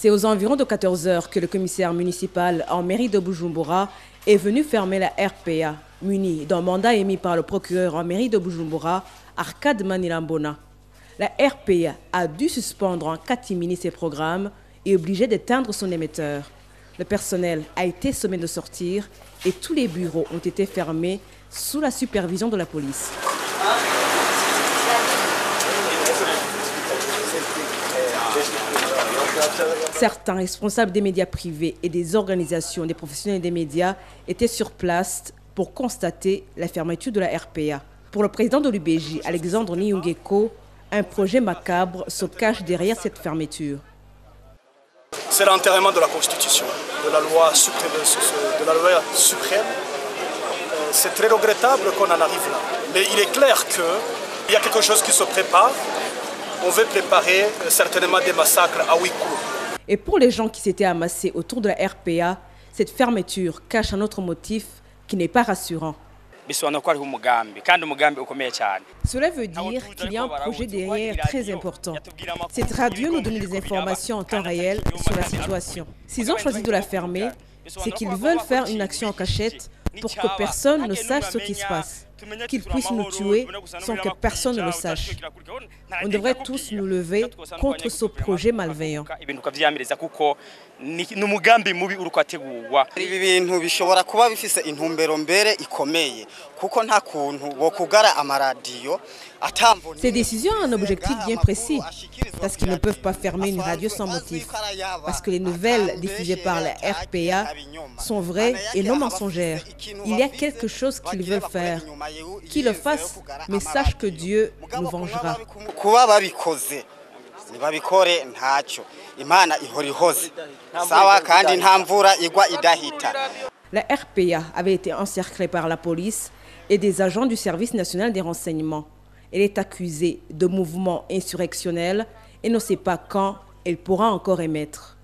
C'est aux environs de 14 h que le commissaire municipal en mairie de Bujumbura est venu fermer la RPA, muni d'un mandat émis par le procureur en mairie de Bujumbura, Arcade Manirambona. La RPA a dû suspendre en catimini ses programmes et obligé d'éteindre son émetteur. Le personnel a été sommé de sortir et tous les bureaux ont été fermés sous la supervision de la police. Certains responsables des médias privés et des organisations des professionnels des médias étaient sur place pour constater la fermeture de la RPA. Pour le président de l'UBJ, Alexandre Niyongeko, un projet macabre se cache derrière cette fermeture. C'est l'enterrement de la Constitution, de la loi suprême. C'est très regrettable qu'on en arrive là. Mais il est clair qu'il y a quelque chose qui se prépare. On veut préparer certainement des massacres à huis clos. Et pour les gens qui s'étaient amassés autour de la RPA, cette fermeture cache un autre motif qui n'est pas rassurant. Cela veut dire qu'il y a un projet derrière très important. Cette radio nous donne des informations en temps réel sur la situation. S'ils ont choisi de la fermer, c'est qu'ils veulent faire une action en cachette pour que personne ne sache ce qui se passe, qu'ils puissent nous tuer sans que personne ne le sache. On devrait tous nous lever contre ce projet malveillant. Ces décisions ont un objectif bien précis, parce qu'ils ne peuvent pas fermer une radio sans motif, parce que les nouvelles diffusées par la RPA sont vraies et non mensongères. Il y a quelque chose qu'ils veulent faire. Qu'ils le fassent, mais sache que Dieu nous vengera. La RPA avait été encerclée par la police et des agents du service national des renseignements. Elle est accusée de mouvements insurrectionnels et ne sait pas quand elle pourra encore émettre.